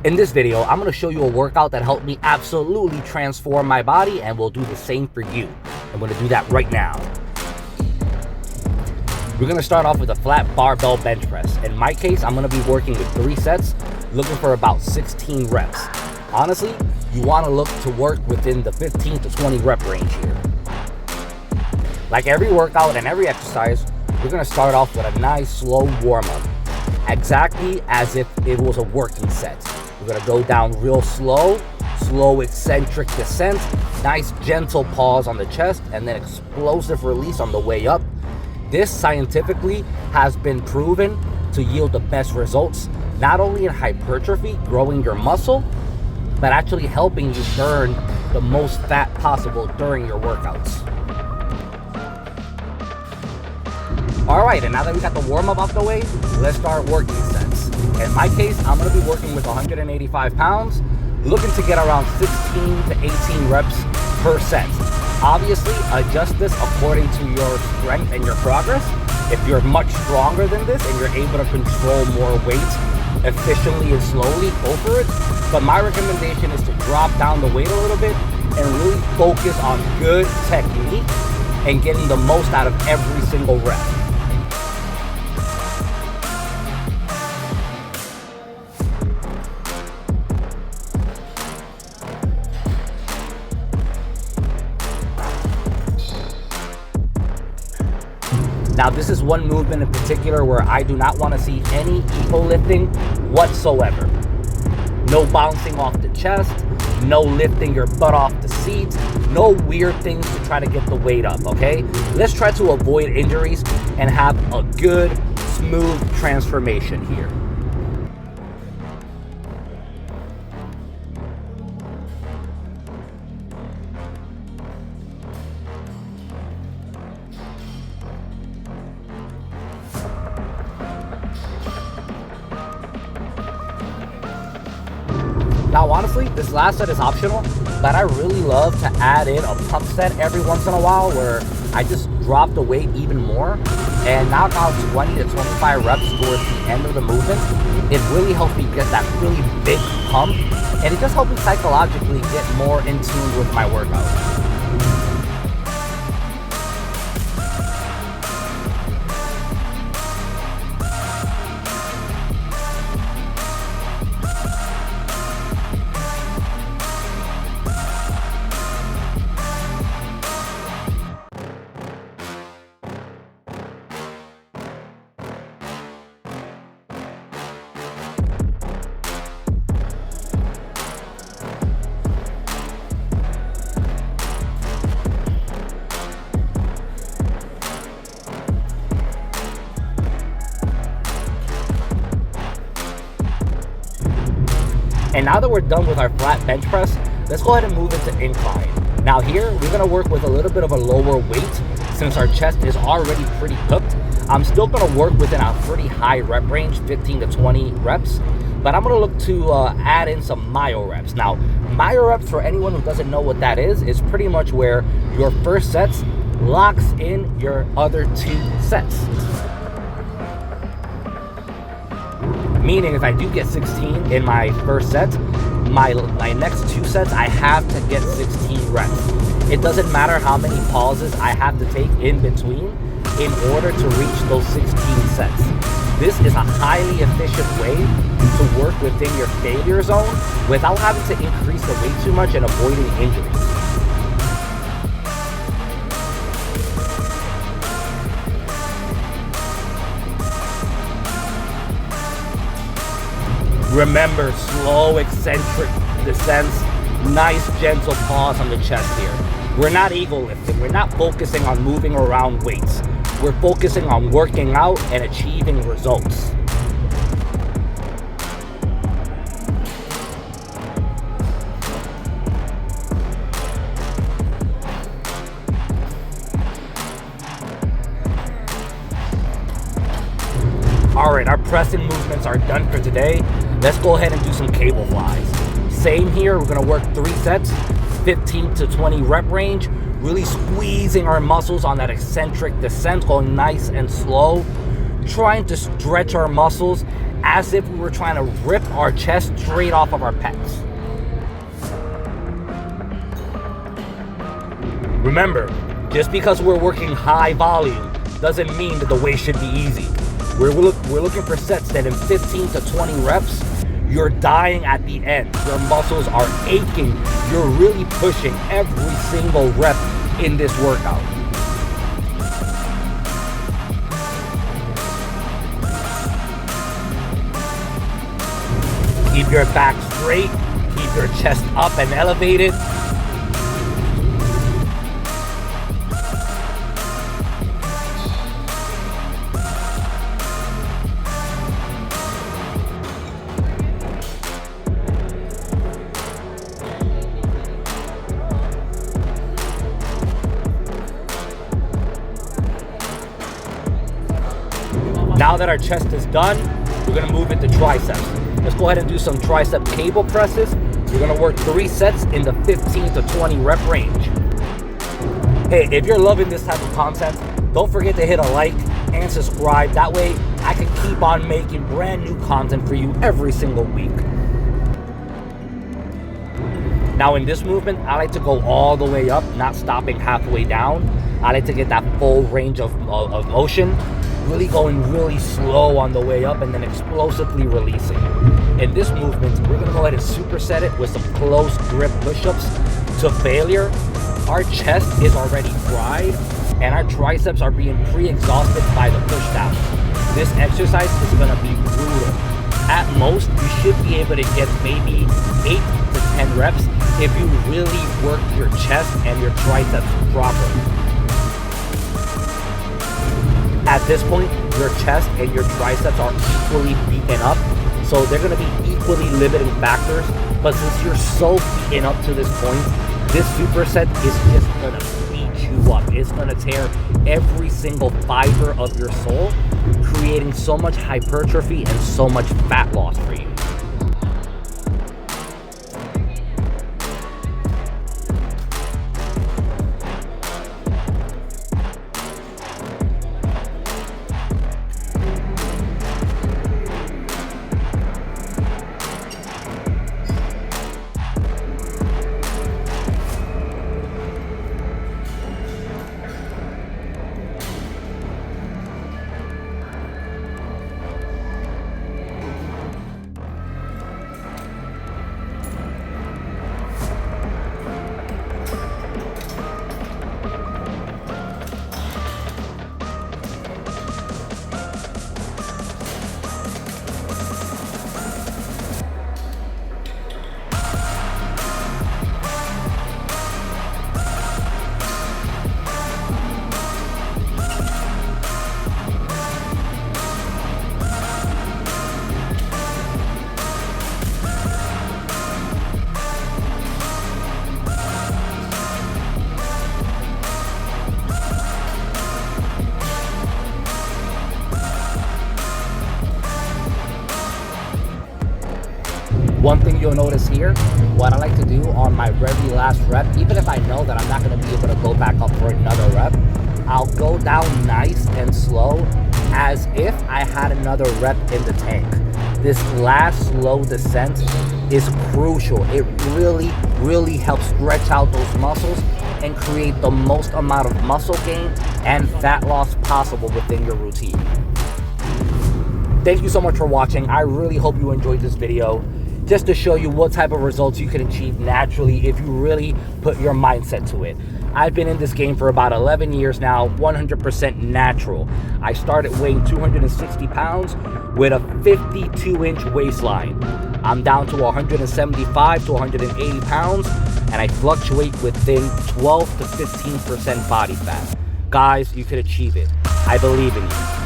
In this video, I'm going to show you a workout that helped me absolutely transform my body and will do the same for you. I'm going to do that right now. We're going to start off with a flat barbell bench press. In my case, I'm going to be working with 3 sets, looking for about 16 reps. Honestly, you want to look to work within the 15 to 20 rep range here. Like every workout and every exercise, we're going to start off with a nice slow warm-up, exactly as if it was a working set. We're going to go down real slow eccentric descent, nice gentle pause on the chest, and then explosive release on the way up. This scientifically has been proven to yield the best results, not only in hypertrophy, growing your muscle, but actually helping you burn the most fat possible during your workouts. All right, and now that we got the warm-up out the way, let's start working sets. In my case, I'm going to be working with 185 pounds, looking to get around 16 to 18 reps per set. Obviously, adjust this according to your strength and your progress. If you're much stronger than this and you're able to control more weight efficiently and slowly, go for it. But my recommendation is to drop down the weight a little bit and really focus on good technique and getting the most out of every single rep. Now, this is one movement in particular where I do not want to see any ego lifting whatsoever. No bouncing off the chest, no lifting your butt off the seat, no weird things to try to get the weight up, okay? Let's try to avoid injuries and have a good, smooth transformation here. Now, honestly, this last set is optional, but I really love to add in a pump set every once in a while where I just drop the weight even more and knock out 20 to 25 reps towards the end of the movement. It really helps me get that really big pump, and it just helps me psychologically get more in tune with my workout. And now that we're done with our flat bench press, let's go ahead and move into incline. Now here, we're gonna work with a little bit of a lower weight since our chest is already pretty cooked. I'm still gonna work within a pretty high rep range, 15 to 20 reps, but I'm gonna look to add in some myo reps. Now, myo reps, for anyone who doesn't know what that is pretty much where your first sets locks in your other 2 sets. Meaning if I do get 16 in my first set, my next 2 sets, I have to get 16 reps. It doesn't matter how many pauses I have to take in between in order to reach those 16 sets. This is a highly efficient way to work within your failure zone without having to increase the weight too much and avoiding injuries. Remember, slow eccentric descents, nice gentle pause on the chest here. We're not ego lifting, we're not focusing on moving around weights. We're focusing on working out and achieving results. All right, our pressing movements are done for today. Let's go ahead and do some cable flies. Same here, we're gonna work 3 sets, 15 to 20 rep range, really squeezing our muscles on that eccentric descent, going nice and slow, trying to stretch our muscles as if we were trying to rip our chest straight off of our pecs. Remember, just because we're working high volume doesn't mean that the weight should be easy. We're looking for sets that in 15 to 20 reps, you're dying at the end. Your muscles are aching. You're really pushing every single rep in this workout. Keep your back straight. Keep your chest up and elevated. Now that our chest is done, we're gonna move into triceps. Let's go ahead and do some tricep cable presses. We're gonna work 3 sets in the 15 to 20 rep range. Hey, if you're loving this type of content, don't forget to hit a like and subscribe. That way I can keep on making brand new content for you every single week. Now in this movement, I like to go all the way up, not stopping halfway down. I like to get that full range of motion. Really going really slow on the way up and then explosively releasing. In this movement, we're gonna go ahead and superset it with some close grip push-ups to failure. Our chest is already fried and our triceps are being pre-exhausted by the push downs. This exercise is gonna be brutal. At most, you should be able to get maybe 8 to 10 reps if you really work your chest and your triceps properly. At this point, your chest and your triceps are equally beaten up, so they're going to be equally limiting factors. But since you're so beaten up to this point, this superset is just going to beat you up. It's going to tear every single fiber of your soul, creating so much hypertrophy and so much fat loss for you. One thing you'll notice here, what I like to do on my very last rep, even if I know that I'm not going to be able to go back up for another rep, I'll go down nice and slow as if I had another rep in the tank. This last slow descent is crucial. It really helps stretch out those muscles and create the most amount of muscle gain and fat loss possible within your routine. Thank you so much for watching. I really hope you enjoyed this video, just to show you what type of results you can achieve naturally if you really put your mindset to it. I've been in this game for about 11 years now, 100% natural. I started weighing 260 pounds with a 52-inch waistline. I'm down to 175 to 180 pounds, and I fluctuate within 12 to 15% body fat. Guys, you can achieve it. I believe in you.